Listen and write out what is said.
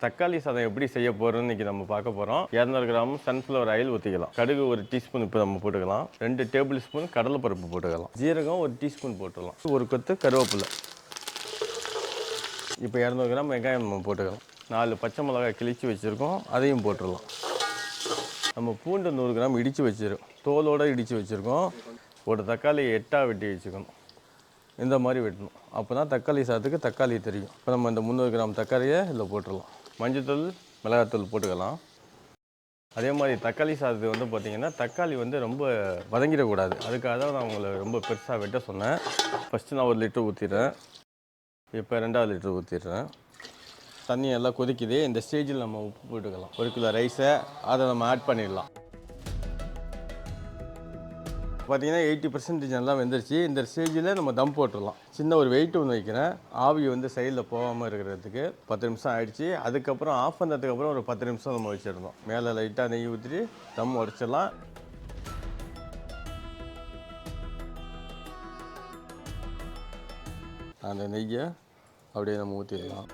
தக்காளி சாதம் எப்படி செய்ய போகிறோம்னு இன்றைக்கி நம்ம பார்க்க போகிறோம். 200 கிராம் சன்ஃப்ளவர் ஆயில் ஊற்றிக்கலாம். கடுகு 1 டீஸ்பூன் இப்போ நம்ம போட்டுக்கலாம். 2 டேபிள் ஸ்பூன் கடலைப்பருப்பு போட்டுக்கலாம். ஜீரகம் 1 டீஸ்பூன் போட்டுடலாம். ஒரு கொத்து கருவேப்பிலை. இப்போ 200 கிராம் வெங்காயம் நம்ம போட்டுக்கலாம். 4 பச்சை மிளகாய் கிழிச்சு வச்சுருக்கோம், அதையும் போட்டுடலாம். நம்ம பூண்டு 100 கிராம் இடித்து வச்சுருக்கோம், தோலோடு இடித்து வச்சுருக்கோம். ஒரு தக்காளி 8ஆக வெட்டி வச்சுக்கணும். இந்த மாதிரி வெட்டணும். அப்போ தான் தக்காளி சாதத்துக்கு தக்காளி தெரியும். இப்போ நம்ம இந்த 300 கிராம் தக்காளியை இதில் போட்டுடலாம். மஞ்சத்தூள், மிளகாத்தூள் போட்டுக்கலாம். அதே மாதிரி தக்காளி சாதத்துக்கு வந்து பார்த்திங்கன்னா தக்காளி வந்து ரொம்ப வதங்கிடக்கூடாது. அதுக்காக தான் நான் உங்களை ரொம்ப பெருசாக வெட்ட சொன்னேன். ஃபஸ்ட்டு நான் 1 லிட்டர் ஊற்றிடுறேன். இப்போ 2வது லிட்டர் ஊற்றிடுறேன். தண்ணி எல்லாம் கொதிக்குது. இந்த ஸ்டேஜில் நம்ம உப்பு போட்டுக்கலாம். 1 கிலோ ரைஸை அதை நம்ம ஆட் பண்ணிடலாம். பார்த்தீங்கன்னா 80% நல்லா வெந்துருச்சு. இந்த ஸ்டேஜில் நம்ம தம் போட்டுடலாம். சின்ன ஒரு வெயிட் ஒன்று வைக்கிறேன், ஆவி வந்து சைடில் போகாமல் இருக்கிறதுக்கு. 10 நிமிஷம் ஆகிடுச்சு. அதுக்கப்புறம் ஆஃப் பண்ணதுக்கப்புறம் ஒரு 10 நிமிஷம் நம்ம வச்சிடணும். மேலே லைட்டாக நெய் ஊற்றி தம் உடச்சிடலாம். அந்த நெய்யை அப்படியே நம்ம ஊற்றிடலாம்.